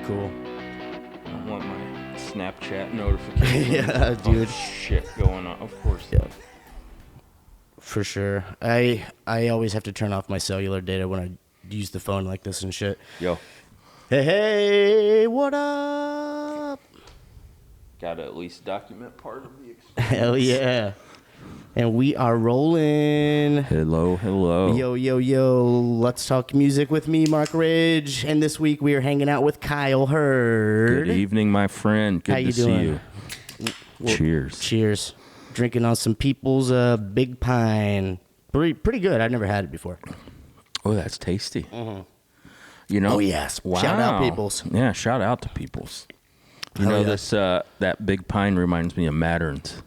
cool. I don't want my Snapchat notification. Yeah, dude. Shit going on. Of course. Yeah. For sure. I always have to turn off my cellular data when I use the phone like this and shit. Yo. Hey, what up? Gotta at least document part of the experience. Hell yeah. And we are rolling. Hello, hello. Yo. Let's talk music with me, Marc Ridge. And this week we are hanging out with Kyle Hurd. Good evening, my friend. Good How you to doing? see you. Cheers. Cheers. Drinking on some People's Big Pine. Pretty good. I've never had it before. Oh, that's tasty. Mm-hmm. You know? Oh, yes. Wow. Shout out People's. Yeah, shout out to People's. You Hell know, yeah. this that Big Pine reminds me of Mattern's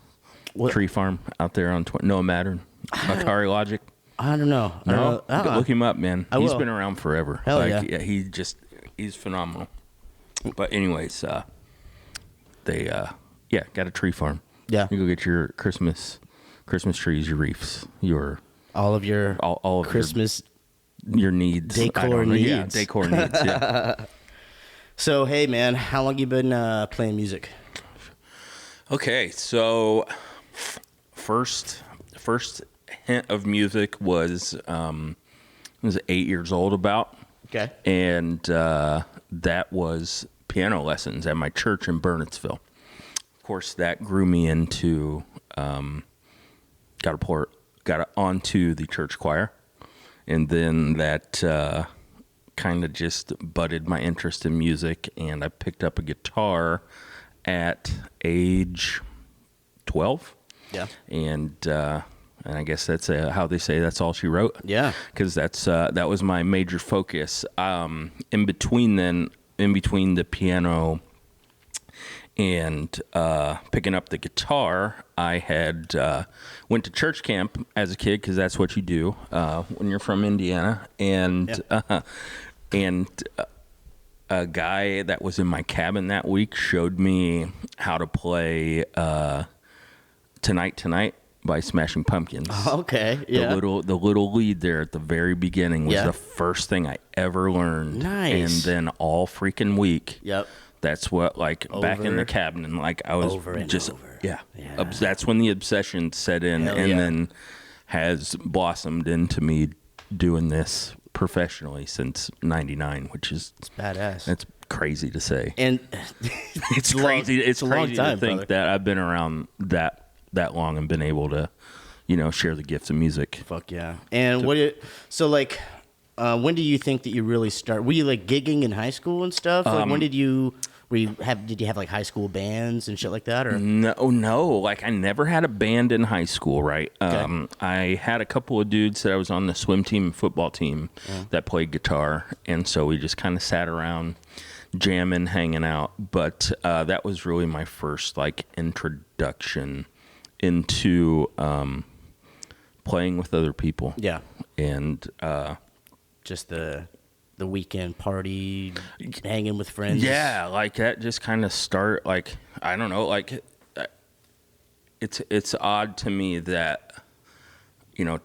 tree farm out there on Noah Mattern. Atari Logic. I don't know. No? Look him up, man. I He's will. been around forever. Hell yeah. He's phenomenal. But anyways, they got a tree farm. Yeah. You go get your Christmas trees, your wreaths, your All of your all of Christmas. your needs. Decor I don't know. Yeah, needs. decor needs, yeah. So, hey, man, how long you been playing music? Okay, so first hint of music was I was 8 years old about. Okay. And that was piano lessons at my church in Burnettsville. Of course, that grew me into got onto the church choir, and then that kind of just budded my interest in music, and I picked up a guitar at age 12. Yeah. And I guess that's how they say that's all she wrote. Yeah. Because that was my major focus. In between the piano and picking up the guitar, I had went to church camp as a kid, because that's what you do when you're from Indiana. And a guy that was in my cabin that week showed me how to play Tonight by Smashing Pumpkins. Okay, yeah. The little lead there at the very beginning was Yeah. the first thing I ever learned. Nice. And then all freaking week. Yep. That's what, like, back in Over. the cabin, and like I was Over and just over. yeah. Yeah. That's when the obsession set in, Hell and yeah. then has blossomed into me doing this professionally since '99, which is It's badass. that's crazy to say. And It's long- crazy. It's a long crazy time, to think brother. that I've been around that long and been able to, share the gifts of music. Fuck yeah. And when do you think that you really start? Were you like gigging in high school and stuff? Like when did you have like high school bands and shit like that, or? No. Like, I never had a band in high school, right? Okay. I had a couple of dudes that I was on the swim team and football team that played guitar, and so we just kind of sat around jamming, hanging out. But that was really my first, like, introduction into playing with other people. Yeah. And Just the weekend party, hanging with friends. yeah, like that just kind of start, like, I don't know, like, it's odd to me that,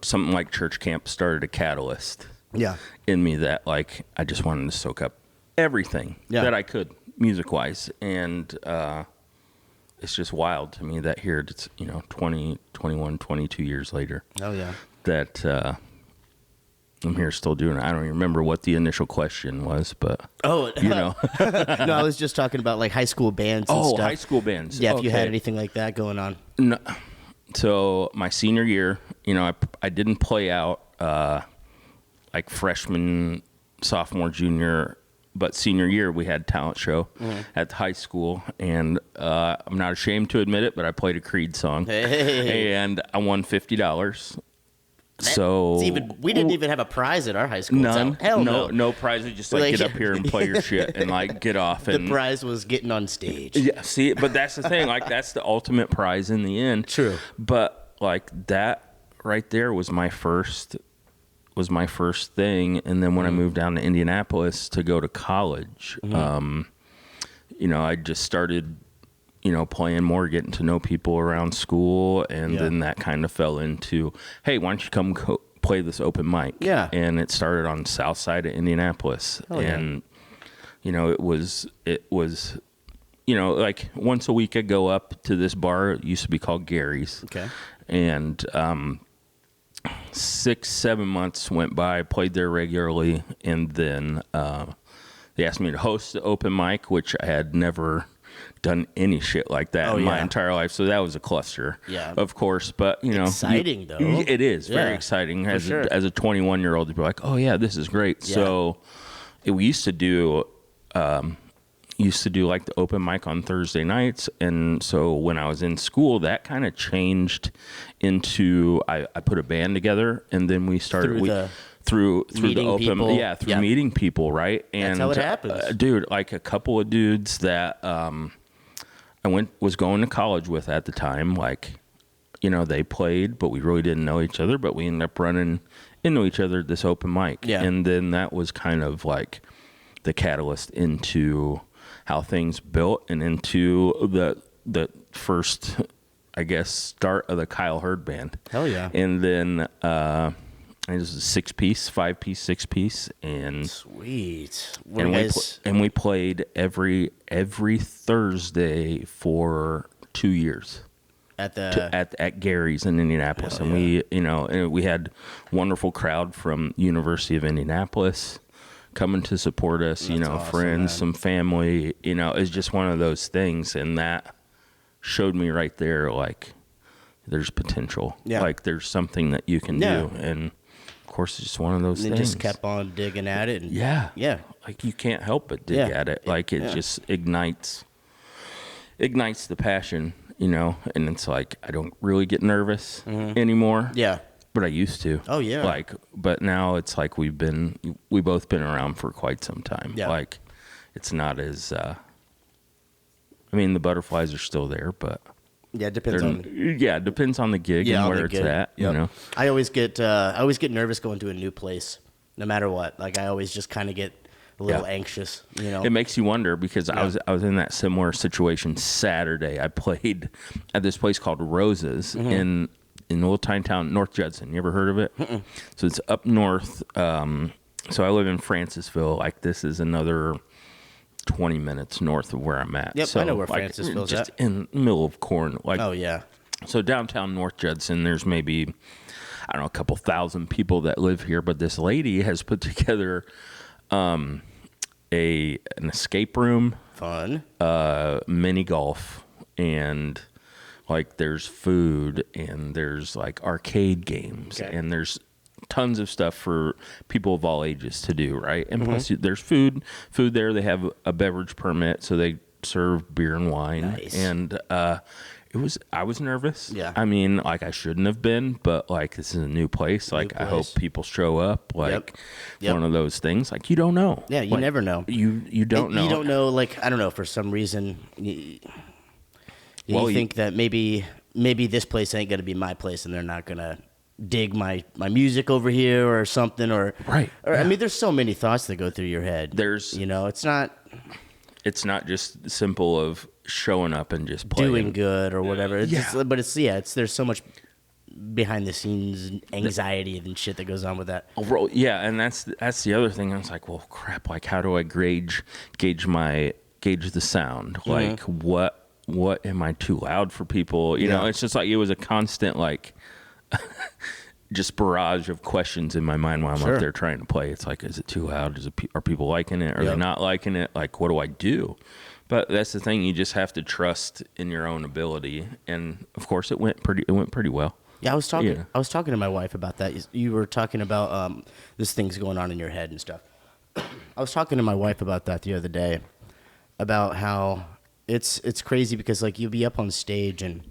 something like church camp started a catalyst Yeah. in me that, like, I just wanted to soak up everything that I could music-wise. And it's just wild to me that here it's, 20, 21, 22 years later Oh yeah. that I'm here still doing it. I don't even remember what the initial question was, but Oh No, I was just talking about like high school bands and stuff. high school bands. Yeah, if you had Okay. anything like that going on. No. So my senior year, I didn't play out like freshman, sophomore, junior, but senior year we had talent show at the high school, and I'm not ashamed to admit it, but I played a Creed song, Hey. and I won $50. So We didn't even have a prize at our high school. none, So, hell no. no prizes. Just like Like- get up here and play your shit and like get off. The And prize was getting on stage. yeah, see, but that's the thing. Like, that's the ultimate prize in the end. True. But like that right there was my first thing. And then when I moved down to Indianapolis to go to college, I just started, playing more, getting to know people around school, and then that kind of fell into, hey, why don't you come play this open mic? Yeah. And it started on the south side of Indianapolis, Hell yeah. and it was, like once a week I'd go up to this bar. It used to be called Gary's. Okay. And 6-7 months went by, I played there regularly, and then they asked me to host the open mic, which I had never done any shit like that in my entire life. So that was a cluster, of course. But, exciting, though. It is very exciting. As a 21-year-old, to be like, oh, yeah, this is great. Yeah. So we used to do like the open mic on Thursday nights. And so when I was in school, that kind of changed into, I put a band together, and then we started through the open people. Through meeting people, right? And that's how it happens. Dude, like a couple of dudes that I was going to college with at the time, like, they played, but we really didn't know each other, but we ended up running into each other at this open mic. Yeah. And then that was kind of like the catalyst into how things built and into the first, I guess, start of the Kyle Hurd band. Hell yeah. And then it was a 6-piece, 5-piece, 6-piece, and sweet. And we played every Thursday for 2 years. At Gary's in Indianapolis. And we had wonderful crowd from University of Indianapolis coming to support us, awesome, friends, man. Some family, it's just one of those things. And that showed me right there, like, there's potential. Yeah. Like, there's something that you can do. And, of course, it's just one of those things. Just kept on digging at it. And, yeah. Like, you can't help but dig at it. Like, it just ignites the passion, and it's like, I don't really get nervous anymore. Yeah. But I used to. Oh yeah. Like, but now it's like we both been around for quite some time. Yeah. Like, it's not as. I mean, the butterflies are still there, but. Yeah, it depends on. It depends on the gig and where it's at. Yep. I always get nervous going to a new place, no matter what. Like, I always just kind of get a little anxious. It makes you wonder, because I was in that similar situation Saturday. I played at this place called Roses in a little tiny town, North Judson. You ever heard of it? Mm-mm. So it's up north. So I live in Francisville. Like, this is another 20 minutes north of where I'm at. Yep, so, I know where Francisville's just at. in the middle of corn. Like, oh, yeah. So downtown North Judson, there's maybe, I don't know, a couple thousand people that live here. But this lady has put together an escape room. Fun. Mini golf, and like, there's food, and there's like arcade games, and there's tons of stuff for people of all ages to do, right? And plus, there's food there. They have a beverage permit, so they serve beer and wine. Nice. And I was nervous. Yeah. I mean, like, I shouldn't have been, but like, this is a new place. Like, I hope people show up. Like, one of those things. Like, you don't know. Yeah, you never know. You don't know. You don't know. Like, I don't know. For some reason. You think that maybe this place ain't going to be my place, and they're not going to dig my music over here or something, or right. Or, I mean, there's so many thoughts that go through your head. There's, it's not just simple of showing up and just playing. Doing good or whatever. There's so much behind the scenes anxiety and shit that goes on with that. Yeah, and that's the other thing. I was like, well, crap. Like, how do I gauge the sound? Like, what am I too loud for people? It's just like, it was a constant, like, just barrage of questions in my mind while I'm up there trying to play. It's like, is it too loud? Are people liking it? Are they not liking it? Like, what do I do? But that's the thing. You just have to trust in your own ability. And of course, it went pretty well. Yeah, I was talking to my wife about that. You were talking about this thing's going on in your head and stuff. I was talking to my wife about that the other day, about how it's crazy, because like, you'll be up on stage, and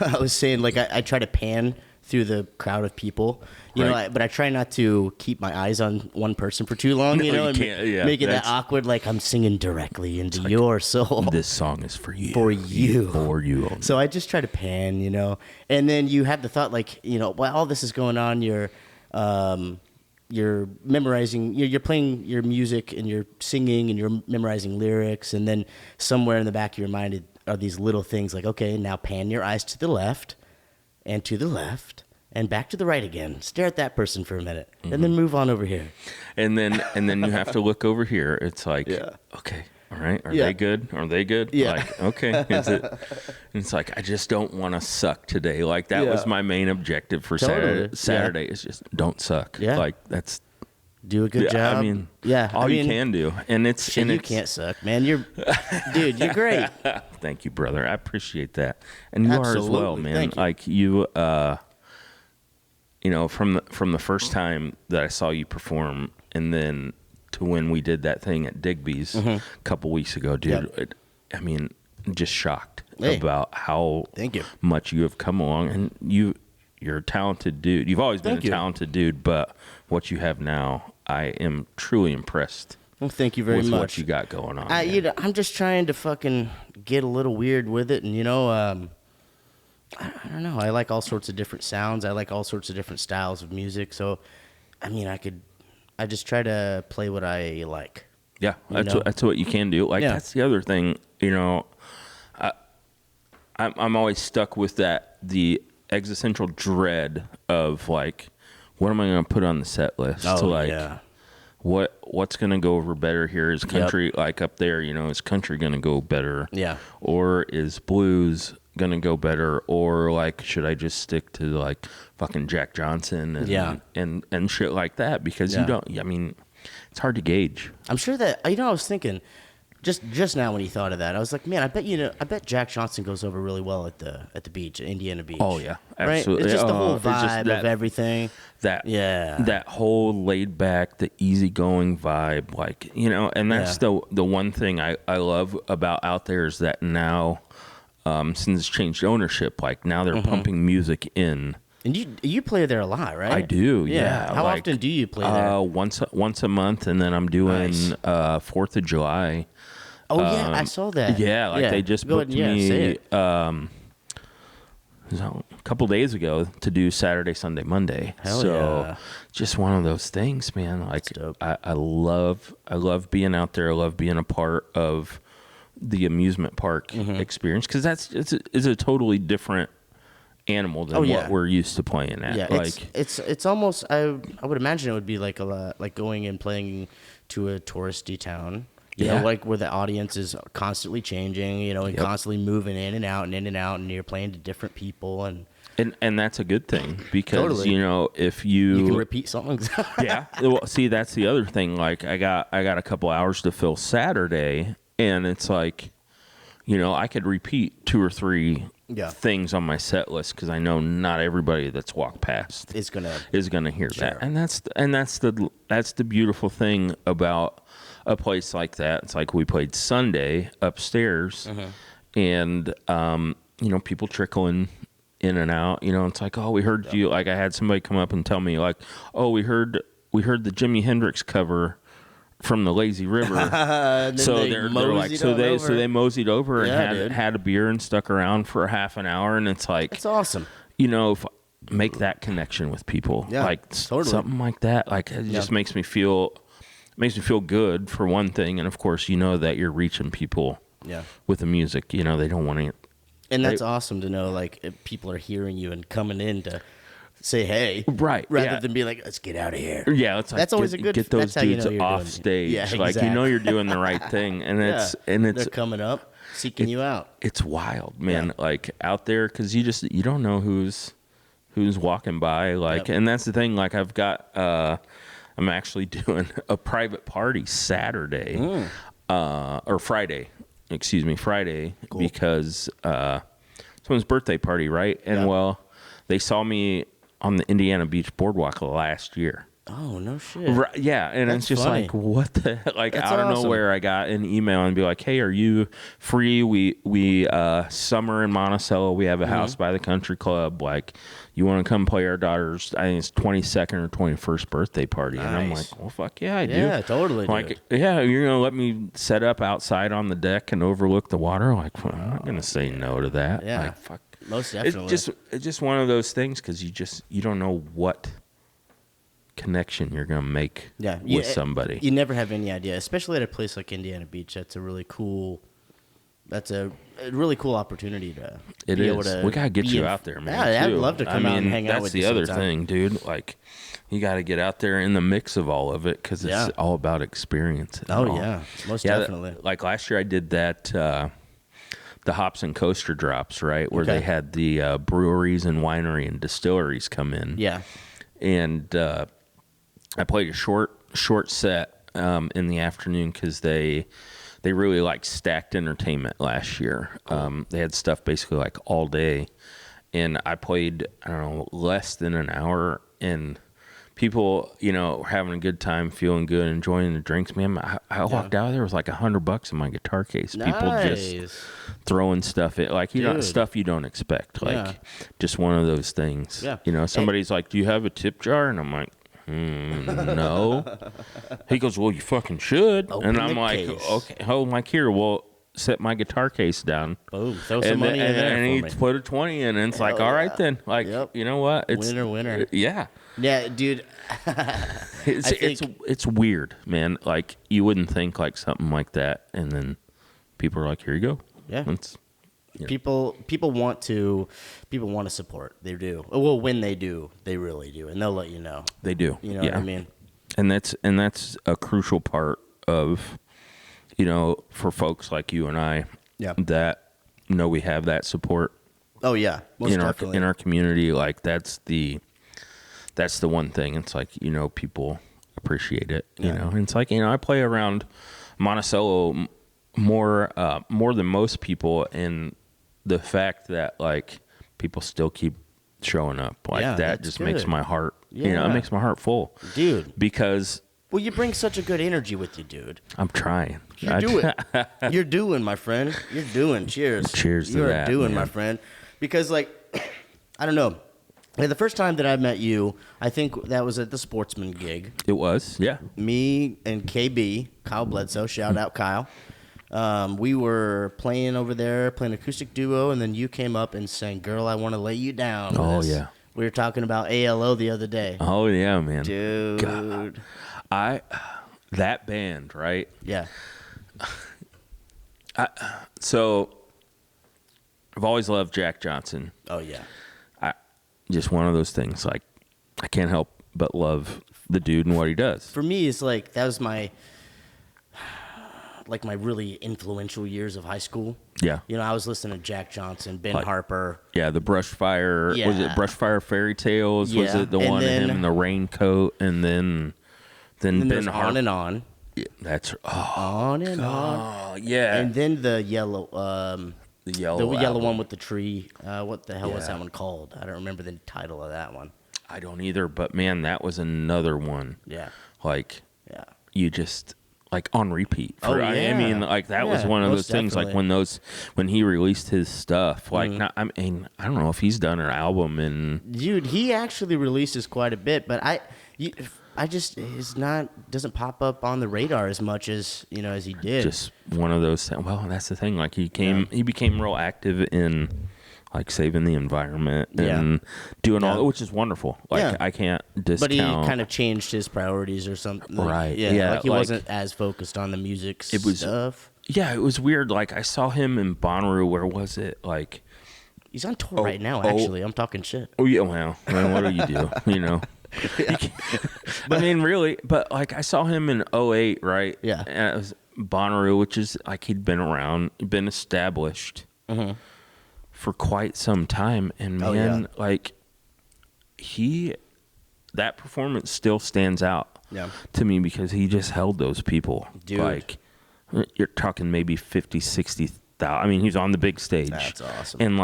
I was saying, like, I try to pan through the crowd of people, but I try not to keep my eyes on one person for too long, and make it that awkward, like I'm singing directly into your soul. This song is for you. For you. For you only. So I just try to pan, and then you have the thought, like, while all this is going on, you're memorizing, you're playing your music, and you're singing, and you're memorizing lyrics, and then somewhere in the back of your mind are these little things like, okay, now pan your eyes to the left, and to the left, and back to the right again. Stare at that person for a minute, and then move on over here. And then you have to look over here. It's like, okay, all right, are they good? Are they good? Yeah. Like, okay, is it? And it's like, I just don't want to suck today. Like that was my main objective for Saturday. Is just don't suck. Yeah. Like that's. Do a good job. I mean, all you can do, and it's you can't suck, man. You're great. Thank you, brother. I appreciate that, and you are as well, man. Thank you. Like you, from the first time that I saw you perform, and then to when we did that thing at Digby's a couple weeks ago, dude. Yep. Just shocked about how much you have come along, and you're a talented dude. You've always been a talented dude, but what you have now, I am truly impressed. Well, thank you very much. With what you got going on. I'm just trying to fucking get a little weird with it, and I don't know. I like all sorts of different sounds. I like all sorts of different styles of music. So, I just try to play what I like. Yeah, that's what you can do. Like that's the other thing. I'm always stuck with the existential dread of like, what am I going to put on the set list? What's going to go over better here? Is country like up there? Is country going to go better? Yeah. Or is blues going to go better? Or like, should I just stick to like fucking Jack Johnson and shit like that? Because you don't. It's hard to gauge. I'm sure that I was thinking. Just now when you thought of that, I was like, man, I bet Jack Johnson goes over really well at the beach, at Indiana Beach. Oh yeah, absolutely. Right? It's just the whole vibe of everything. That whole laid back, the easygoing vibe, like and that's the one thing I love about out there is that now, since it's changed ownership, like now they're pumping music in. And you play there a lot, right? I do, yeah. How often do you play there? Once a month, and then I'm doing 4th of July. Oh yeah, I saw that. Yeah, they just booked me a couple days ago to do Saturday, Sunday, Monday. Just one of those things, man. Like I love being out there. I love being a part of the amusement park experience because it's a totally different animal than what we're used to playing at. Yeah, it's almost I would imagine it would be like like going and playing to a touristy town. You know, like where the audience is constantly changing, and constantly moving in and out, and you're playing to different people, and that's a good thing because if you can repeat songs. Well, see, that's the other thing. Like I got a couple hours to fill Saturday, and it's like, I could repeat 2 or 3 things on my set list because I know not everybody that's walked past is gonna hear that, and that's the beautiful thing about a place like that. It's like we played Sunday upstairs, and people trickling in and out. It's like, oh, we heard you. Like I had somebody come up and tell me, like, oh, we heard the Jimi Hendrix cover from the Lazy River. So they're like, so they moseyed over and had a beer and stuck around for half an hour, and it's like, it's awesome. If make that connection with people, like something like that, like it just makes me feel good for one thing, and of course that you're reaching people with the music. They don't want to, and that's awesome to know, like if people are hearing you and coming in to say hey, right, rather than be like, let's get out of here. It's like, that's always a good, get those dudes off stage. Like you're doing the right thing, and it's they're coming up seeking you out. It's wild, man. Like out there, because you don't know who's walking by, like, and that's the thing. Like I've got I'm actually doing a private party Saturday, or Friday, Friday, cool. Because someone's birthday party, right? And they saw me on the Indiana Beach Boardwalk last year. Oh, no shit. Right, yeah, and that's it's just funny. Like, what the heck? Like, that's out of nowhere, I got an email and be like, hey, are you free? We summer in Monticello, we have a house by the country club. Like, you want to come play our daughter's, I think it's 22nd or 21st birthday party. Nice. And I'm like, well, fuck yeah, I do. Yeah, totally. Like, yeah, you're going to let me set up outside on the deck and overlook the water? Like, well, I'm not going to say no to that. Yeah, like, fuck. Most definitely. It's just one of those things because you don't know what connection you're going to make with somebody. You never have any idea, especially at a place like Indiana Beach. That's a really cool That's a really cool opportunity to It be is. able to. We gotta get you out there, man. Yeah, I'd too. love to come out and hang out with you. That's the other sometime. thing, dude. Like, you got to get out there in the mix of all of it because it's all about experience. Oh yeah, most definitely. Like last year, I did that. The hops and coaster drops, right, where they had the breweries and winery and distilleries come in. Yeah. And I played a short set in the afternoon because they really like stacked entertainment last year. They had stuff basically like all day, and I played, I don't know, less than an hour, and people, were having a good time, feeling good, enjoying the drinks. Man, I walked out of there with like $100 in my guitar case. Nice. People just throwing stuff in, like stuff you don't expect, like just one of those things. Yeah. Somebody's like, "Do you have a tip jar?" And I'm like, no. He goes, "Well, you fucking should." Open and I'm the like, case. "Okay, hold my here. Well, set my guitar case down." Boom, throw some money in there and for he me. put a 20 in, and it's like, all right then. Like, you know what? It's Winner. Yeah. Yeah, dude. It's weird, man. Like, you wouldn't think like something like that, and then people are like, "Here you go." Yeah. Yeah. People want to support. They do. Well, when they do, they really do, and they'll let you know. They do. You know what I mean? And that's a crucial part of, for folks like you and I, that know we have that support. Oh yeah, most definitely. In our community. Like, that's the one thing. It's like, people appreciate it. You know, and it's like, I play around Monticello more than most people, and the fact that like people still keep showing up like that just makes my heart, it makes my heart full, dude. Because you bring such a good energy with you, dude. I'm trying. You're doing. You're doing, my friend. You're doing. Cheers. Cheers to that. You're doing, man. my friend. Because like, I don't know. The first time that I met you, I think that was at the Sportsman gig. It was, yeah. Me and KB, Kyle Bledsoe, shout out Kyle. We were playing over there, playing acoustic duo, and then you came up and sang "Girl, I Want to Lay You Down." Oh yeah. We were talking about ALO the other day. Oh yeah, man. Dude. God. That band, right? Yeah. So I've always loved Jack Johnson. Oh yeah. Just one of those things. Like, I can't help but love the dude and what he does. For me, it's like that was my really influential years of high school. Yeah. I was listening to Jack Johnson, Ben Like, Harper. Yeah, the Brushfire. Yeah. Was it Brushfire Fairy Tales? Yeah. Was it the And one of then- him in the raincoat? And then And Ben there's Harper. On and On. Yeah, that's On and On. oh yeah. And then the yellow, the yellow one album. with the tree. What the hell was Yeah. that one called? I don't remember the title of that one. I don't either, but man, that was another one. Yeah. Like, Yeah. you just like on repeat. Oh, I yeah. mean, like that was Yeah, one of those most things. Like definitely. when he released his stuff. Like, Mm-hmm. not, I mean, I don't know if he's done an album in. Dude, he actually releases quite a bit, but I just doesn't pop up on the radar as much as as he did. Just one of those things. Well, that's the thing. Like, he became real active in like saving the environment and doing all, which is wonderful. Like, I can't discount. But he kind of changed his priorities or something. Right. Yeah. Yeah, Like he like, wasn't as focused on the music stuff. Yeah, it was weird. Like, I saw him in Bonnaroo. Where was it? Like, He's on tour right now. Actually, I'm talking shit. oh yeah. Well, man, what do you do? I mean, really. But like, I saw him in 2008, right? Yeah. And it was Bonnaroo, which is like he'd been around, been established. For quite some time, and man, like that performance still stands out to me because he just held those people. Dude. Like, you're talking maybe 50, 60,000. I mean, he's on the big stage. That's awesome. And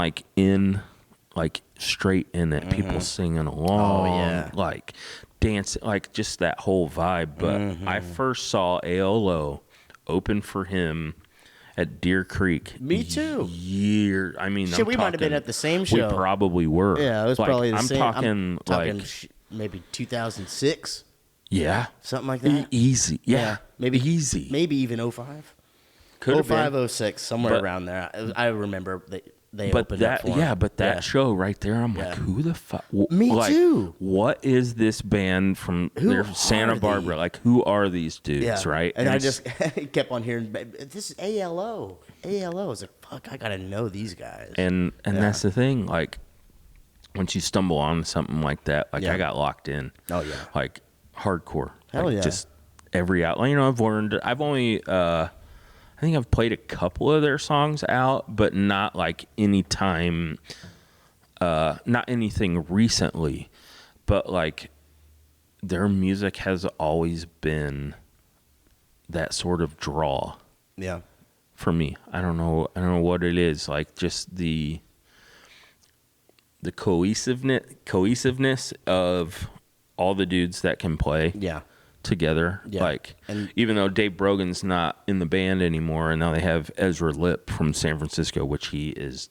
like straight in it, people singing along. Oh, yeah. Like dancing, like just that whole vibe. But I first saw AOLO open for him at Deer Creek. Me too. I mean, Shit, we might have been at the same show. We probably were. Yeah, it was Like, probably the same. I'm talking maybe 2006, yeah, something like that. easy. Yeah, maybe easy. Maybe even 05. Could have 05, been. 06, somewhere But- around there. I remember they but opened that up for him. but that show right there, I'm like, who the fuck? Me too. What is this band from Santa Barbara? Like, who are these dudes, right? And I just kept on hearing, this is ALO. ALO. I was like, fuck, I gotta know these guys. And that's the thing. Like, once you stumble on something like that, like I got locked in. Oh yeah. Like hardcore. Hell like, yeah. Just every outlet. You know, I've only I think I've played a couple of their songs out, but not like any time, not anything recently. But like their music has always been that sort of draw. Yeah. For me. I don't know what it is. Like just the cohesiveness of all the dudes that can play. Yeah. Together, like, and even though Dave Brogan's not in the band anymore, and now they have Ezra Lipp from San Francisco, which he is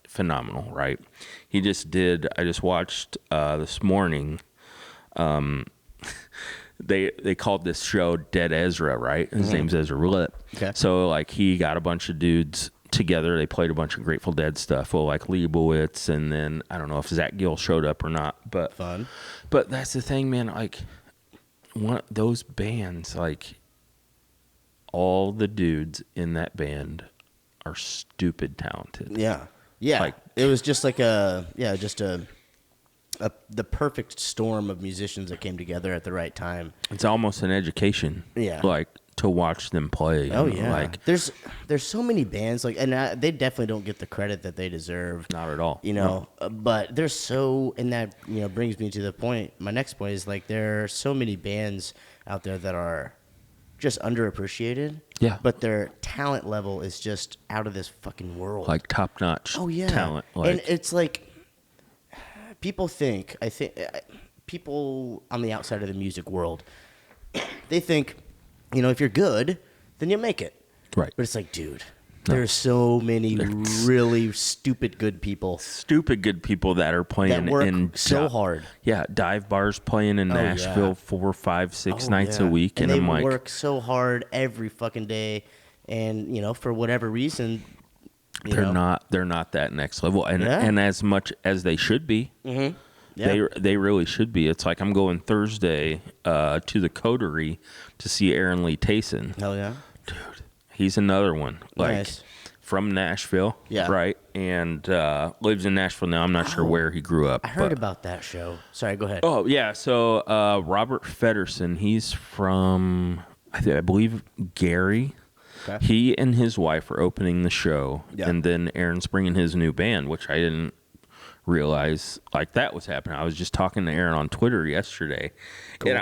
phenomenal, right? He just did. I just watched this morning. They called this show Dead Ezra, right? His name's Ezra Lipp. Okay. So like he got a bunch of dudes together. They played a bunch of Grateful Dead stuff. Well, like Leibowitz, and then I don't know if Zach Gill showed up or not, but fun. But that's the thing, man. Like. Those bands, like all the dudes in that band are stupid talented. Yeah. Like it was just like the perfect storm of musicians that came together at the right time. It's almost an education. Yeah. Like to watch them play. Oh yeah. Like there's so many bands and they definitely don't get the credit that they deserve. Not at all. But there's so, and that brings me to the point. My next point is like there are so many bands out there that are just underappreciated. Yeah. But their talent level is just out of this fucking world. Like top notch. Oh yeah. Talent. Like, and it's like people on the outside of the music world, they think, if you're good, then you'll make it. Right. But it's like, dude, there's so many really stupid good people. Stupid good people that are playing that work so hard. Yeah, dive bars playing in Nashville 4, 5, 6 nights a week. And I'm they like, work so hard every fucking day. And, for whatever reason, they're not that next level. And as much as they should be. Mm-hmm. Yeah. They really should be. It's like I'm going Thursday to the Coterie to see Aaron Lee Tayson. Hell yeah. Dude, he's another one. Like nice. From Nashville, right? And lives in Nashville now. I'm not sure where he grew up. I heard about that show. Sorry, go ahead. Oh, yeah. So Robert Feddersen, he's from, I believe, Gary. Okay. He and his wife are opening the show. Yeah. And then Aaron's bringing his new band, which I didn't realize like that was happening. I was just talking to Aaron on Twitter yesterday. Cool.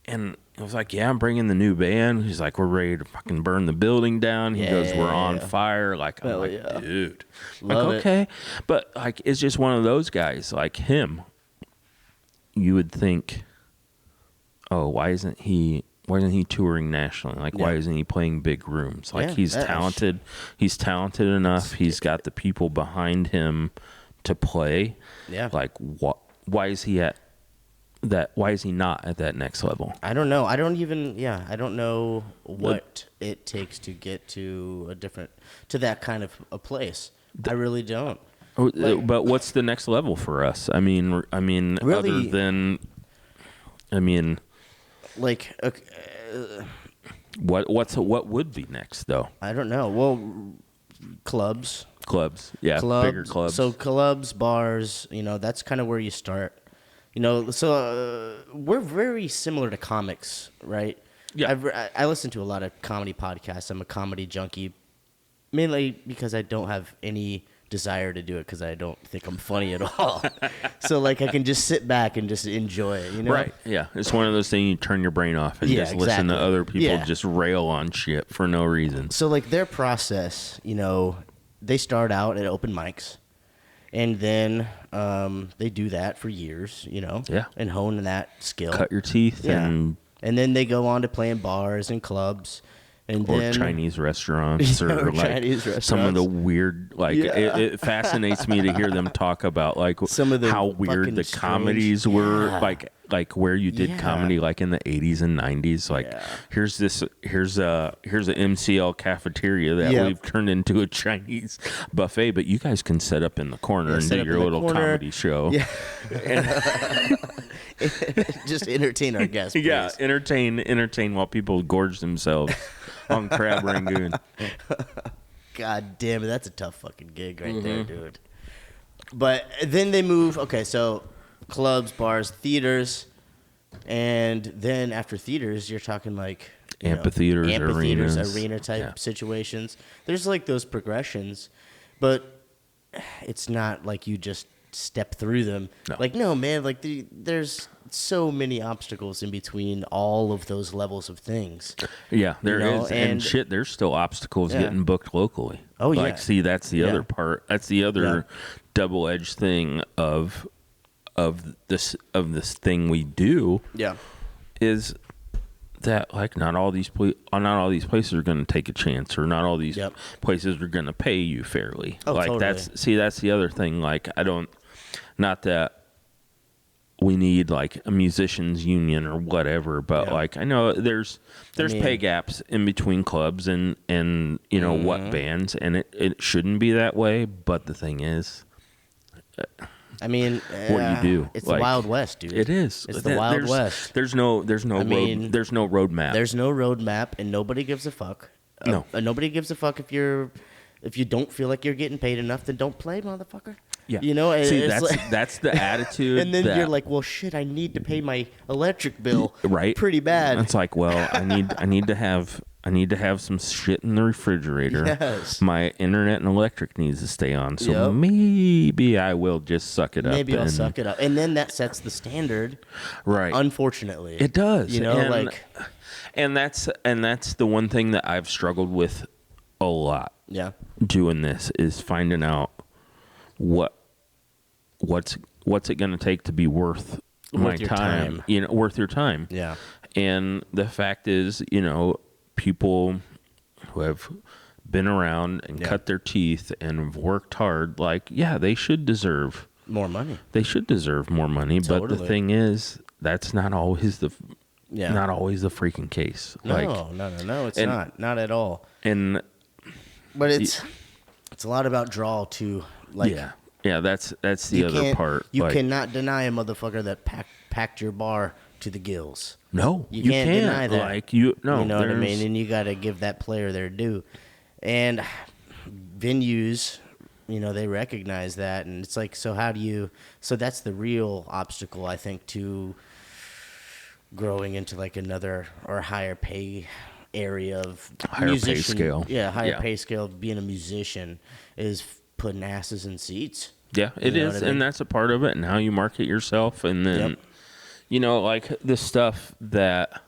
And it was like, yeah, I'm bringing the new band. He's like, we're ready to fucking burn the building down. He goes, we're on fire. Like, I'm like, dude. Love like, okay. But like, it's just one of those guys like him. You would think, oh, why isn't he touring nationally? Like, why isn't he playing big rooms? Like, he's talented. He's talented enough. He's got the people behind him to play. Yeah. Like, why is he why is he not at that next level? I don't know. I don't know what it takes to get to that kind of a place. I really don't. But what's the next level for us? I mean, really, other than, like, okay, what would be next though? I don't know. Well, clubs, yeah, bigger clubs. So clubs, bars, that's kind of where you start. So we're very similar to comics, right? Yeah. I listen to a lot of comedy podcasts. I'm a comedy junkie, mainly because I don't have any desire to do it because I don't think I'm funny at all. So like I can just sit back and just enjoy it, Right. Yeah. It's one of those things you turn your brain off and just listen to other people just rail on shit for no reason. So like their process, they start out at open mics. And then they do that for years, and hone that skill. Cut your teeth. Yeah. And then they go on to play in bars and clubs. Or Chinese restaurants. or like Chinese restaurants. Some of the weird, it fascinates me to hear them talk about like some of the how weird the comedies were. Like like where you did Yeah. comedy like in the 80s and 90s. Like Yeah. here's a MCL cafeteria that Yep. we've turned into a Chinese buffet, but you guys can set up in the corner and set do up your in the little corner. comedy show. Yeah. Just entertain our guests, please. Yeah, entertain while people gorge themselves on crab rangoon. God damn it, that's a tough fucking gig right there, Mm-hmm. dude. But then they move. Okay, so clubs, bars, theaters, and then after theaters, you're talking like Amphitheaters, arenas. arena type Yeah. situations. There's like those progressions, but it's not like you just step through them. No. Like, no, man, like there's so many obstacles in between all of those levels of things. Yeah, there You know, is, and and- shit. There's still obstacles Yeah. getting booked locally. Oh, yeah. Like, see, that's the Yeah. other part. That's the other Yeah. double-edged thing of this thing we do Yeah. is that like not all these places are going to take a chance, or not all these Yep. places are going to pay you fairly. Oh, like totally. that's the other thing. Like not that we need like a musicians union or whatever, but Yeah. like I know there's mean- pay gaps in between clubs and you know Mm-hmm. what bands, and it shouldn't be that way. But the thing is, I mean, what do you do? It's Like, the Wild West, dude. it is. It's the Wild West. There's no I mean, there's no roadmap. There's no roadmap, and nobody gives a fuck. No. Nobody gives a fuck if you don't feel like you're getting paid enough, then don't play, motherfucker. Yeah. You know, See, it's that's the attitude. and then that- you're like, well, shit, I need to pay my electric bill, right, pretty bad. It's like, well, I need to have some shit in the refrigerator. Yes. My internet and electric needs to stay on. So Yep. maybe I will just suck it up. Maybe I'll and- suck it up, and then that sets the standard. Right. Unfortunately, It does. You know, and, like and that's the one thing that I've struggled with a lot yeah, doing this is finding out what's it going to take to be worth my your time, time. you know, worth your time. yeah, And the fact is, you know, people who have been around and Yeah. cut their teeth and have worked hard, like, yeah, they should deserve more money. more money. But the Totally. thing is, that's not always the Yeah. not always the freaking case. No, Like, no, it's and- not at all. and But it's a lot about draw too. Like yeah, that's the you other can't- part. You like, cannot deny a motherfucker that packed your bar to the gills. no, You can't deny that. Like you know what I mean? there's- And you got to give that player their due. And venues, you know, they recognize that, and it's like, so how do you? So that's the real obstacle, I think, to growing into like another or higher pay area of Higher pay musician- scale. Yeah, higher Yeah. pay scale of being a musician is putting asses in seats. Yeah, it You know is, what I mean? and that's a part of it, and how you market yourself, and then, Yep. you know, like the stuff that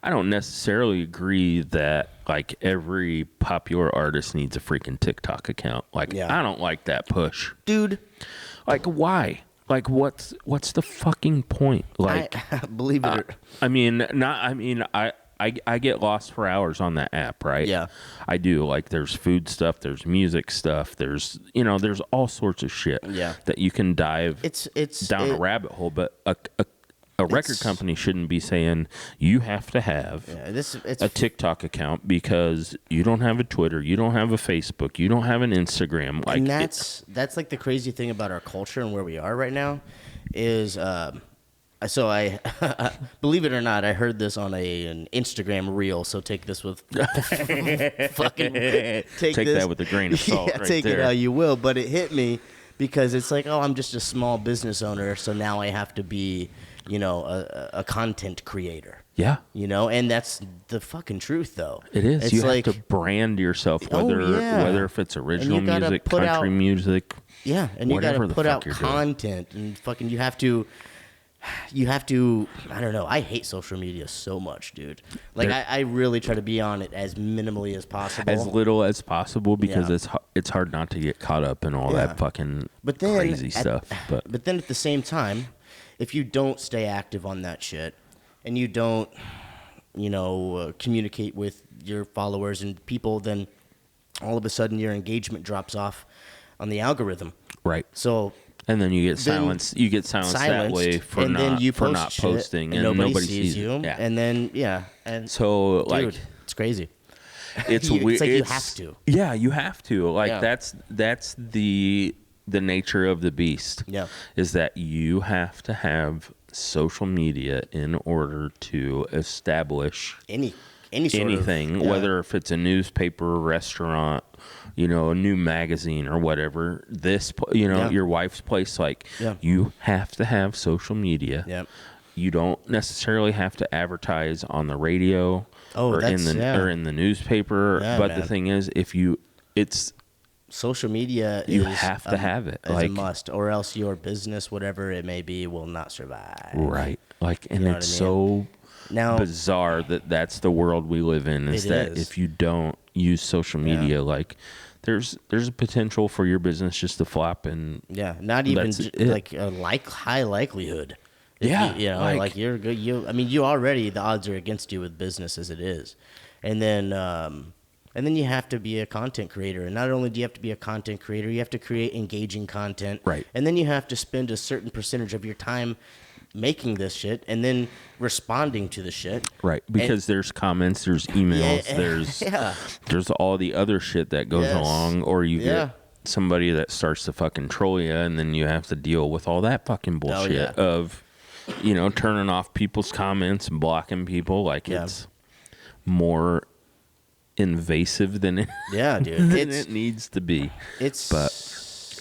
I don't necessarily agree that like every popular artist needs a freaking TikTok account. Like, Yeah. I don't like that push. Dude, Like, why? Like, what's the fucking point? Like, believe it or I mean, I get lost for hours on that app, right? Yeah. I do. Like, there's food stuff, there's music stuff, there's all sorts of shit. Yeah. That you can dive it's down a it- rabbit hole, but a record It's- company shouldn't be saying you have to have Yeah, it's a TikTok account because you don't have a Twitter, you don't have a Facebook, you don't have an Instagram. Like, and that's like the crazy thing about our culture and where we are right now is so I believe it or not, I heard this on an Instagram reel, so take this with fucking take this, that with a grain of salt. yeah, right take there. it how you will, but it hit me because it's like, oh, I'm just a small business owner, so now I have to be, you know, a content creator. Yeah. You know, and that's the fucking truth, though. It is. It's You like, have to brand yourself, Oh, yeah. whether if it's original gotta music, put country out- music. yeah, and you got whatever to the put fuck out you're doing. content, and fucking you have to. I don't know. I hate social media so much, dude. Like, There- I really try to be on it as minimally as possible. As little as possible because Yeah. it's hard not to get caught up in all Yeah. that fucking But then crazy at- stuff. But then at the same time, if you don't stay active on that shit, and you don't, you know, communicate with your followers and people, then all of a sudden your engagement drops off on the algorithm. right. So And then you get silence. You get silenced that way for and then you for post not shit, posting, and nobody sees you. it. Yeah. And then and So dude, like, it's crazy. it's weird. It's like you have to. Yeah, you have to. Like Yeah. that's the nature of the beast. Yeah. Is that you have to have social media in order to establish Any sort anything, of, yeah. whether if it's a newspaper, restaurant, you know, a new magazine or whatever. This, you know, Yeah. your wife's place, like Yeah. you have to have social media. Yeah. You don't necessarily have to advertise on the radio or in the newspaper. Yeah, But man. the thing is, it's social media you is have to have it. is Like, a must, or else your business, whatever it may be, will not survive. right. Like, and You know it's what I so Now, bizarre that that's the world we live in. Is It that is. if you don't use social media, like there's a potential for your business just to flop, and yeah, not even that's it. like a high likelihood. If Yeah, you know, like you're good. I mean, you already, the odds are against you with business as it is, and then you have to be a content creator. And not only do you have to be a content creator, you have to create engaging content, Right. And then you have to spend a certain percentage of your time making this shit and then responding to the shit, right, because there's comments, there's emails, there's all the other shit that goes Yes. along, or you Yeah. get somebody that starts to fucking troll you, and then you have to deal with all that fucking bullshit yeah. of, you know, turning off people's comments and blocking people. Like, Yeah. it's more invasive than it, Yeah, dude. than it needs to be. But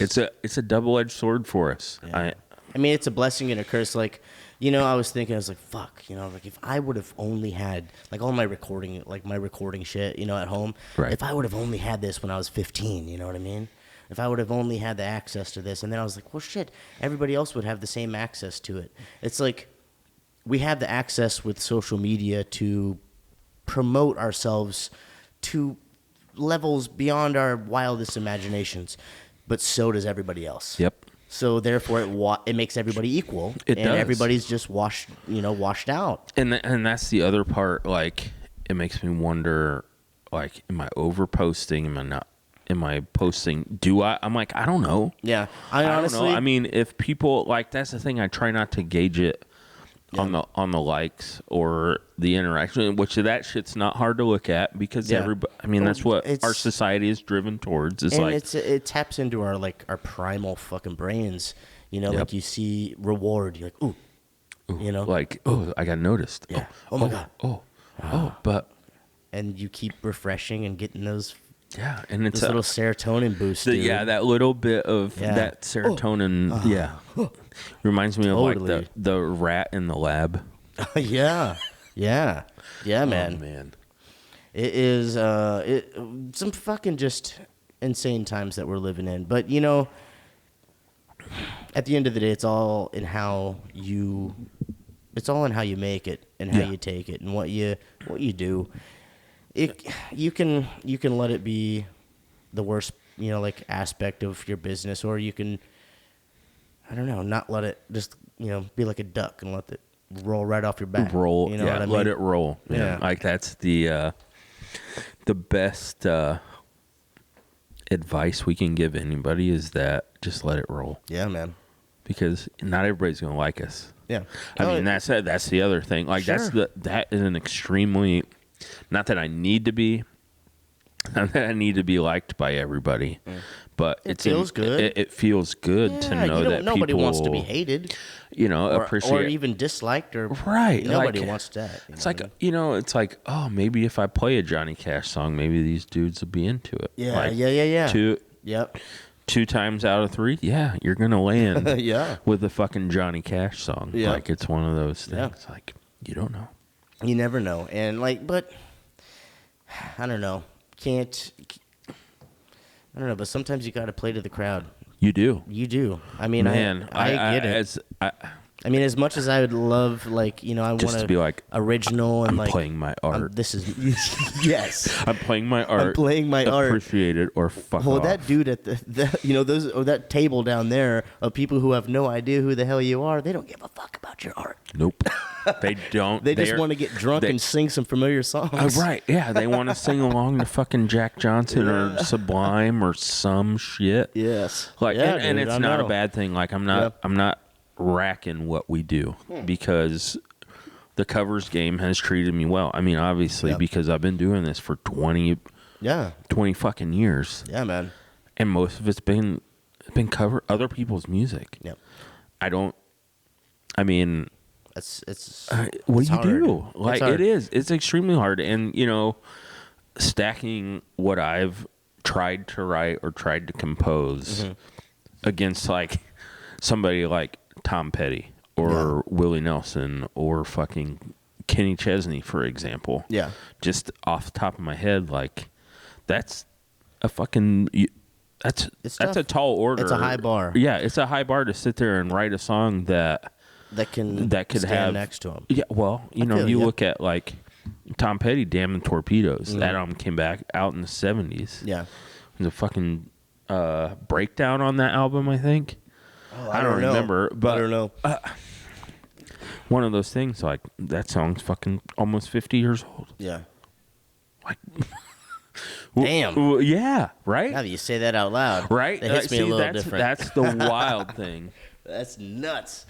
it's a double-edged sword for us. Yeah. I mean, it's a blessing and a curse. Like, you know, I was thinking, I was like, fuck, you know, like if I would have only had like all my recording, shit, you know, at home. Right. If I would have only had this when I was 15, you know what I mean? If I would have only had the access to this, and then I was like, well, shit, everybody else would have the same access to it. It's like we have the access with social media to promote ourselves to levels beyond our wildest imaginations, but so does everybody else. Yep. So therefore, it makes everybody equal, It and does. everybody's just washed out. And that's the other part. Like, it makes me wonder, like, am I over posting? Am I not? Am I posting? I'm like, I don't know. Yeah, I honestly, don't know. I mean, if people, like, that's the thing. I try not to gauge it on the likes or the interaction, which that shit's not hard to look at because everybody. I mean, that's what our society is driven towards. It's and like it taps into our primal fucking brains. You know, like you see reward, you're like, ooh, you know, like, oh, I got noticed. Yeah. Oh my God. But and you keep refreshing and getting those. Yeah, and it's this little serotonin boost. Dude. Yeah, that little bit of that serotonin. Reminds me of like the rat in the lab. yeah, man. Oh, man. It is some fucking just insane times that we're living in. But you know, at the end of the day, it's all in how you make it and how you take it and what you do. You can let it be the worst, you know, like aspect of your business, or you can, I don't know, not let it just, you know, be like a duck and let it roll right off your back. Roll, you know what I mean? Let it roll. Yeah. Like that's the best advice we can give anybody is that just let it roll. Yeah, man. Because not everybody's gonna like us. Yeah. I mean, that's the other thing. Like that is an extremely, not that I need to be liked by everybody, but it feels good. It feels good to know that nobody people wants to be hated, you know, appreciate or even disliked, or right. Nobody like, wants that. It's like it's like, oh, maybe if I play a Johnny Cash song, maybe these dudes will be into it. Yeah, like, yeah. Two times out of three, you're gonna land with a fucking Johnny Cash song. Yeah. Like it's one of those things. Like you don't know. You never know, and but I don't know. I don't know, but sometimes you got to play to the crowd. You do. I mean, man. I get it. I mean, as much as I would love, like, you know, I want to be like original and I'm like playing my art. this is yes. I'm playing my art. I'm playing my art. Appreciate it or fuck Well, off. that dude at the you know those or that table down there of people who have no idea who the hell you are, they don't give a fuck about your art. Nope. They don't. They just want to get drunk and sing some familiar songs. Right. Yeah. They want to sing along to fucking Jack Johnson or Sublime or some shit. Yes. Like, yeah, and dude, it's I not know. a bad thing. Like, I'm not racking what we do because the covers game has treated me well. I mean, obviously, because I've been doing this for 20 fucking years. Yeah, man. And most of it's been cover other people's music. Yep. I mean, what do you do? Like, it's extremely hard. And, you know, stacking what I've tried to write or tried to compose against, like, somebody like Tom Petty or Willie Nelson or fucking Kenny Chesney, for example. Yeah. Just off the top of my head, like, that's a fucking... That's a tall order. It's a high bar. Yeah, it's a high bar to sit there and write a song that could stand have next to him. Yeah, well, you look at like Tom Petty, "Damn Torpedoes." That album came back out in the 70s. Yeah, there's a fucking breakdown on that album, I think. Oh, I don't remember, but I don't know. One of those things, like that song's fucking almost 50 years old. Yeah. Like. Damn. Yeah, right? Now that you say that out loud. Right? It hits me a little different. That's the wild thing. That's nuts.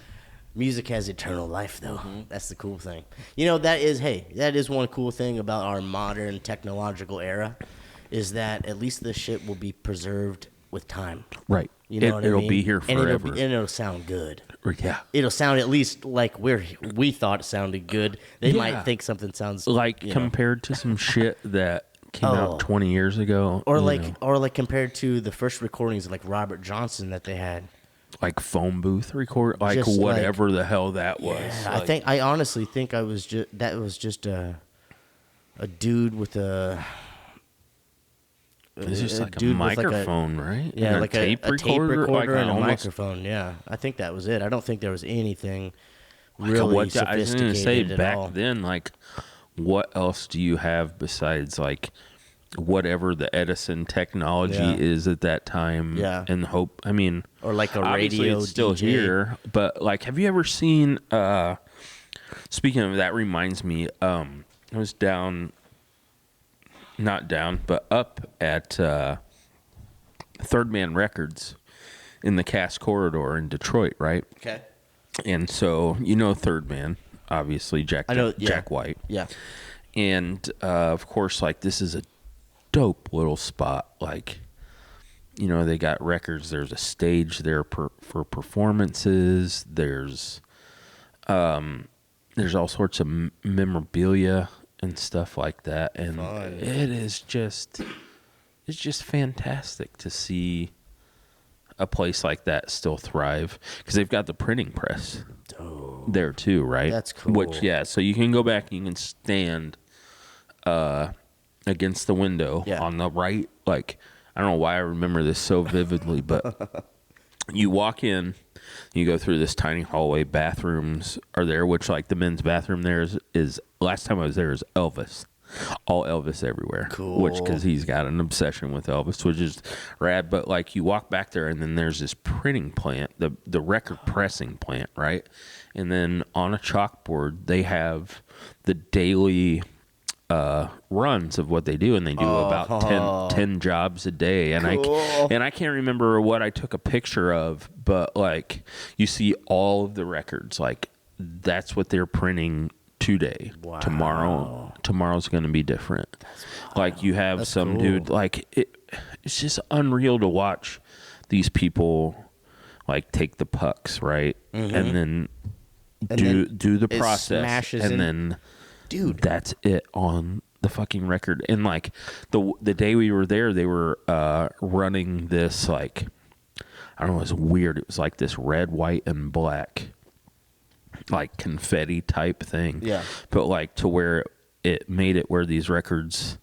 Music has eternal life, though. That's the cool thing. You know, that is one cool thing about our modern technological era, is that at least this shit will be preserved with time. Right. You know what I mean? It'll be here forever. And it'll sound good. Yeah. It'll sound at least like we thought it sounded good. They might think something sounds... Like, compared to some shit that... came out 20 years ago, or like compared to the first recordings of like Robert Johnson that they had, like phone booth record, like just whatever the hell that was. Yeah, I honestly think that was just a dude with a. It's just like a microphone, right? Yeah, and like a tape recorder, like and a microphone. Yeah, I think that was it. I don't think there was anything really sophisticated I was going to say at back all. then, like. What else do you have besides like whatever the Edison technology is at that time? Yeah. And hope, I mean, or like a obviously radio it's still DJ. here, but like, have you ever seen, speaking of that reminds me, I was not down, but up at, Third Man Records in the Cass Corridor in Detroit, right? Okay. And so, Third Man. Obviously, Jack White. Yeah. And, of course, like, this is a dope little spot. Like, they got records. There's a stage there for performances. There's all sorts of memorabilia and stuff like that. And it's just fantastic to see a place like that still thrive because they've got the printing press. There too, right? That's cool. So you can go back and you can stand against the window on the right. Like, I don't know why I remember this so vividly, but you walk in, you go through this tiny hallway, bathrooms are there, which like the men's bathroom there is last time I was there is Elvis. All Elvis everywhere. Cool. Which, because he's got an obsession with Elvis, which is rad. But, like, you walk back there, and then there's this printing plant, the record pressing plant, right? And then on a chalkboard, they have the daily runs of what they do, and they do about 10 jobs a day. And I can't remember what I took a picture of, but, like, you see all of the records. Like, that's what they're printing today. Wow. Tomorrow's going to be different. Like, you have some dude, like, it's just unreal to watch these people like take the pucks, right? And then do the process, and then dude, that's it on the fucking record. And like the day we were there, they were running this, like, I don't know, it was weird. It was like this red, white, and black, like confetti type thing. Yeah. But like to where it made it where these records,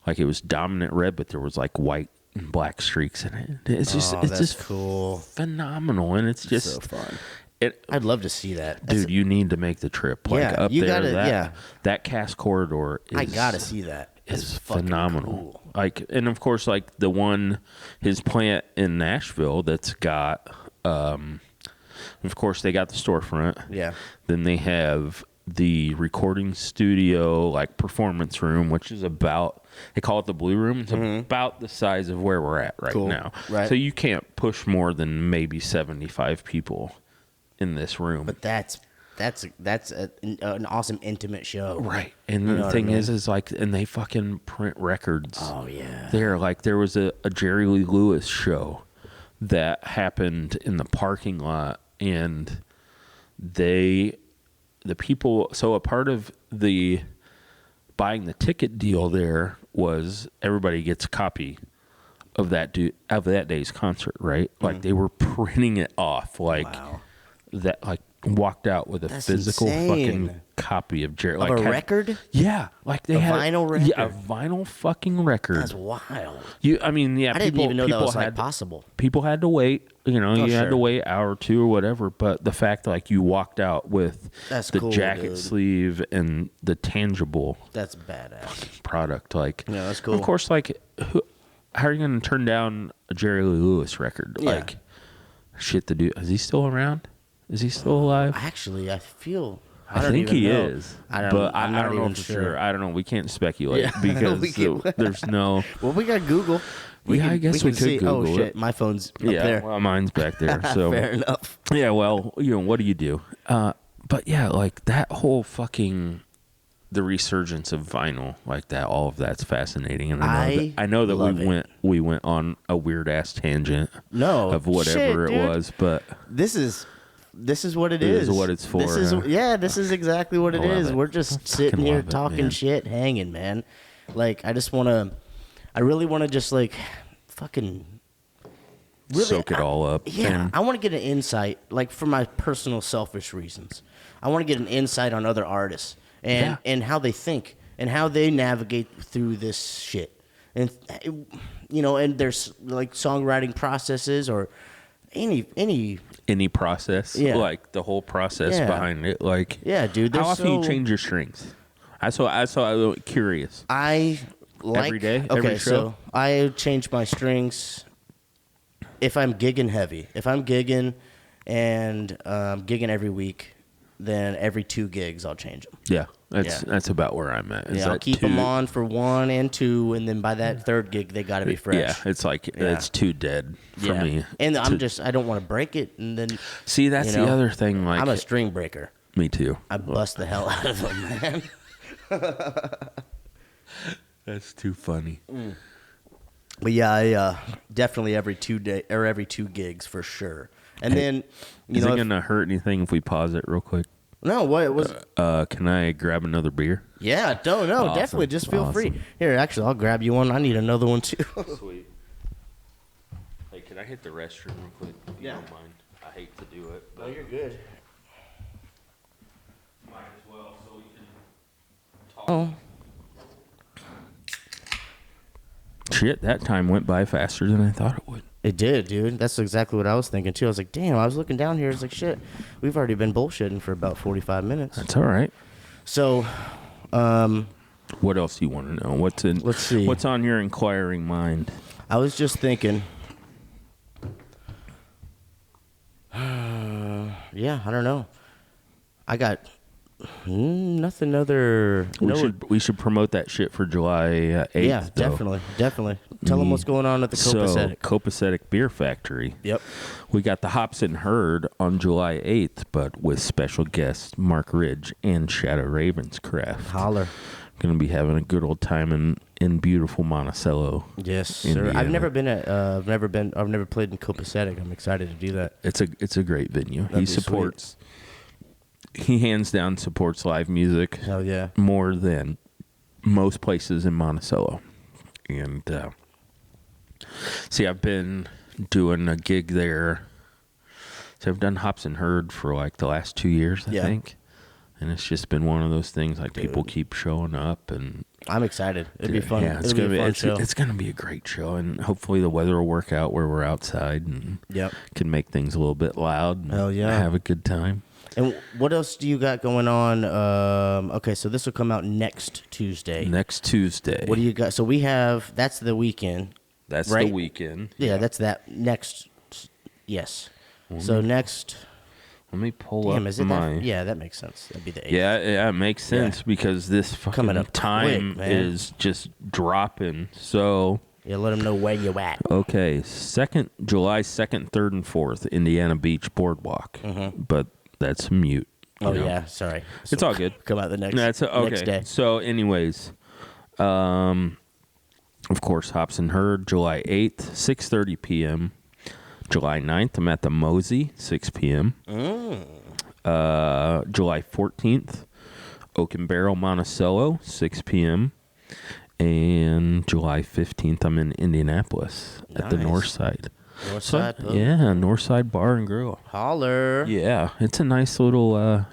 like, it was dominant red, but there was like white and black streaks in it. It's just, it's just cool, phenomenal, and it's just so fun. I'd love to see that. Dude, you need to make the trip. Like Yeah, up you there, gotta- that cast corridor I gotta see that. is fucking phenomenal. cool. Like, and of course, like his plant in Nashville that's got, of course, they got the storefront. Yeah. Then they have the recording studio, like performance room, which is about, they call it the Blue Room. It's about the size of where we're at right now. Right. So you can't push more than maybe 75 people in this room. But that's an awesome intimate show. Right. And You know the what I thing mean? is like, and they fucking print records. Oh yeah. There, like, there was a Jerry Lee Lewis show that happened in the parking lot, and the people, so a part of the buying the ticket deal there was everybody gets a copy of that day's concert, right? Like, they were printing it off, like, Wow. that, like, walked out with a That's physical insane. fucking copy of Jerry. Of Like, a record? Yeah, like they A had vinyl record? Yeah, a vinyl fucking record. That's wild. I mean, yeah. I didn't even know that people was like had- possible. People had to wait. You know, you had sure. to wait an hour or two or whatever. But the fact, like, you walked out with That's the cool, jacket dude. sleeve and the tangible That's badass. product, like, Yeah, that's cool. Of course, like, how are you going to turn down a Jerry Lee Lewis record? Yeah. Like, shit, the dude, is he still around? Is he still alive? Actually, I feel. I don't think even he know. is, I'm but not I don't know even for sure. I don't know. We can't speculate Yeah, because we can- there's no. Well, we got Google. I guess we could see. Google Oh it. shit, my phone's up Yeah, there. well, mine's back there. So Fair enough. yeah, well, what do you do? But yeah, like that whole fucking the resurgence of vinyl, like that, all of that's fascinating, and I know that love it. we went on a weird ass tangent No, of whatever shit, it dude. was, but This is what it This is. is what it's for, This is huh? This is exactly what it I love is. it. We're just I sitting fucking here love it, talking man. shit, hanging, man. Like I really want to just like fucking really soak it all up. Yeah, and- I want to get an insight, like for my personal selfish reasons. I want to get an insight on other artists and how they think and how they navigate through this shit, and and there's like songwriting processes or any process, Yeah. like the whole process Yeah. behind it. Like, Yeah, dude, how they're often you so- change your strings? I was curious. I like Every day? Okay, Every show? so I change my strings if I'm gigging heavy. If I'm gigging and gigging every week, then every 2 gigs I'll change them. Yeah, Yeah. that's about where I'm at. Is Yeah, I'll that keep them on for 1 and 2, and then by that 3rd gig they got to be fresh. Yeah, it's like it's too dead for Yeah. me. And to- I don't want to break it, and then see. That's you the know, other thing. Like, I'm a string breaker. me too. I bust the hell out of them, man. That's too funny. But yeah, I definitely every 2 gigs for sure. And then Is it gonna hurt anything if we pause it real quick? No, what it was? Can I grab another beer? Yeah, don't know. Awesome. Definitely, just feel free. Awesome. Here, actually, I'll grab you one. I need another one too. Sweet. Hey, can I hit the restroom real quick? If you Yeah. don't mind. I hate to do it, No, but you're good. might as well so we can talk. Oh, Shit, that time went by faster than I thought it would. it did, dude. That's exactly what I was thinking too. I was like, damn. I was looking down here. It's like, shit. We've already been bullshitting for about 45 minutes. That's all right. So, What else do you want to know? Let's see. What's on your inquiring mind? I was just thinking. Yeah, I don't know. I got nothing other. We should promote that shit for July 8th. Yeah, though. definitely. Tell them what's going on at the Copacetic. So, Copacetic Beer Factory. Yep. We got the Hops and Herd on July 8th, but with special guests Marc Ridge and Shadow Ravenscraft. Holler. Going to be having a good old time in beautiful Monticello. Yes, sir. Indiana. I've never played in Copacetic. I'm excited to do that. It's a great venue. That'd be He hands down supports live music Hell yeah. more than most places in Monticello. And see, I've been doing a gig there. So I've done Hops and Herd for like the last 2 years, I Yeah. think. And it's just been one of those things, like, people keep showing up, and I'm excited. It'd be fun. Yeah, It'll be a fun show. It's gonna be a great show, and hopefully the weather will work out where we're outside and can make things a little bit loud. And Hell yeah, have a good time. And what else do you got going on? Okay, so this will come out next Tuesday. Next Tuesday. What do you got? So we have, that's the weekend. That's right? the weekend. Yeah, that's that next. Yes. So next. Let me pull up is it my. Yeah, that makes sense. That'd be the 8th. Yeah, it makes sense because this fucking Coming up time quick, man. is just dropping. So. Yeah, let them know where you at. Okay, July 2nd, 3rd, and 4th, Indiana Beach Boardwalk. But that's mute. Oh, yeah, sorry. So it's all good. Come out the next, That's okay. next day. So, anyways, of course, Hops and Hurd, July 8th, 6:30 p.m. July 9th, I'm at the Mosey, 6 p.m. July 14th, Oak and Barrel, Monticello, 6 p.m. And July 15th, I'm in Indianapolis at the North Side. North Side Pub. Yeah, North Side Bar and Grill. Holler. Yeah, it's a nice little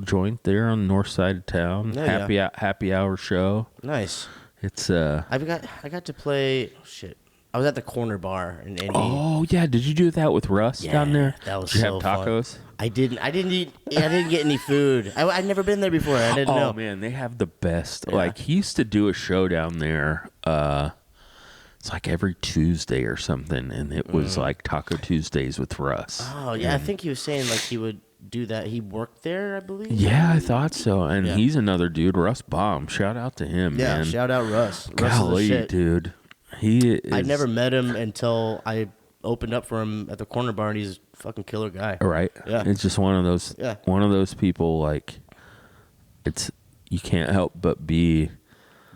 joint there on the north side of town. Yeah, Happy hour show. Nice. It's I got to play. Oh, shit. I was at the Corner Bar in Indy. Oh yeah, did you do that with Russ down there? That was did you so have tacos? Fun. I didn't eat. I didn't get any food. I'd never been there before. I didn't know. Oh man, they have the best. Yeah. Like he used to do a show down there. It's like every Tuesday or something, and it was like Taco Tuesdays with Russ. Oh yeah, I think he was saying like he would do that. He worked there, I believe. Yeah, I thought so. And he's another dude, Russ Baum. Shout out to him, man. Yeah, shout out Russ. Golly, Russ is dude. He is... I never met him until I opened up for him at the Corner Bar, and he's a fucking killer guy. Right. Yeah. It's just one of those people, like, it's, you can't help but be...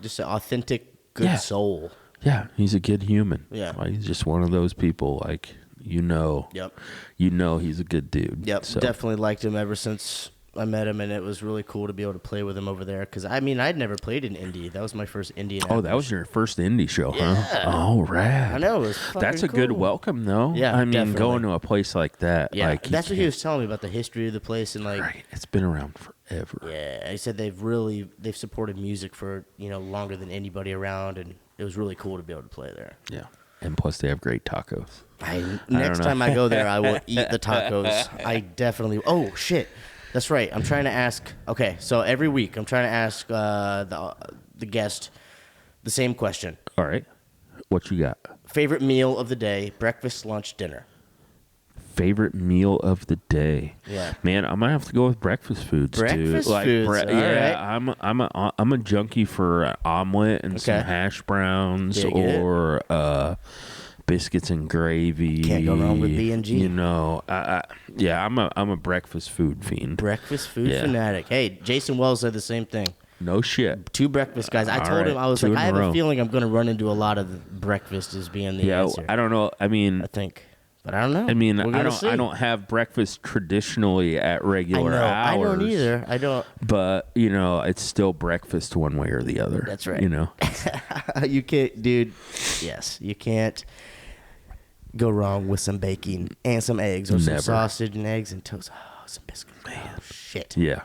Just an authentic, good soul. Yeah, he's a good human. Yeah. Like, he's just one of those people, like, Yep. He's a good dude. Yep, so. definitely liked him ever since I met him, and it was really cool to be able to play with him over there. Because, I mean, I'd never played in Indy. That was my first Indianapolis. Oh, that was your first indie show, Yeah. huh? Oh, rad. I know. It was fucking That's a good cool. welcome, though. Yeah, I mean, definitely. going to a place like that. Yeah, like, that's what he was telling me about the history of the place. And, like, right. It's been around forever. Yeah, he said they've supported music for, longer than anybody around, and it was really cool to be able to play there. Yeah. And plus, they have great tacos. Next time I go there, I will eat the tacos. I definitely. Oh shit, that's right. I'm trying to ask. Okay, so every week I'm trying to ask the guest the same question. All right. What you got? Favorite meal of the day: breakfast, lunch, dinner. Favorite meal of the day? Yeah, man, I might have to go with breakfast foods, dude. Breakfast Like, foods. All yeah, right. I'm a junkie for an omelet and some hash browns or biscuits and gravy. Can't go wrong with B&G. You know, I'm a breakfast food fiend. Breakfast food fanatic. Hey, Jason Wells said the same thing. No shit. 2 breakfast guys. I told him, I was like, I have a feeling I'm going to run into a lot of breakfast as being the answer. I don't know. I mean, I think. But I don't know. I mean, See. I don't have breakfast traditionally at regular hours. I don't either. I don't. But, it's still breakfast one way or the other. That's right. You can't, dude. Yes, you can't go wrong with some bacon and some eggs or some sausage and eggs and toast. Oh, some biscuits. Man, shit. Yeah.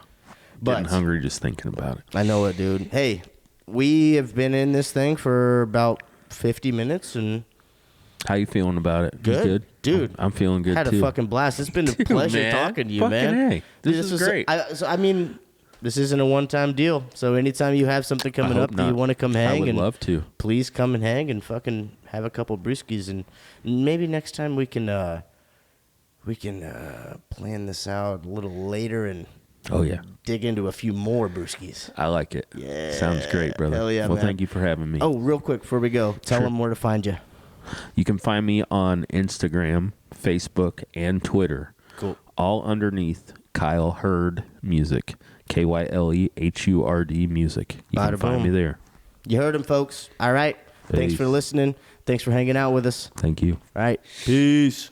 But getting hungry just thinking about it. I know it, dude. Hey, we have been in this thing for about 50 minutes and... How you feeling about it? Good? You good? Dude. I'm feeling good, had too. a fucking blast. It's been a pleasure talking to you, man. Hey, this is great. I mean, this isn't a one-time deal. So anytime you have something coming up that you want to come hang, I would love to. Please come and hang and fucking have a couple brewskis. And maybe next time we can plan this out a little later and dig into a few more brewskis. I like it. Yeah. Sounds great, brother. Hell yeah, well, man. thank you for having me. Oh, real quick before we go, tell them where to find you. You can find me on Instagram, Facebook, and Twitter. Cool. All underneath Kyle Hurd Music. KYLEHURD Music. You can find me there. You heard him, folks. All right. Thanks for listening. Thanks for hanging out with us. Thank you. All right. Peace.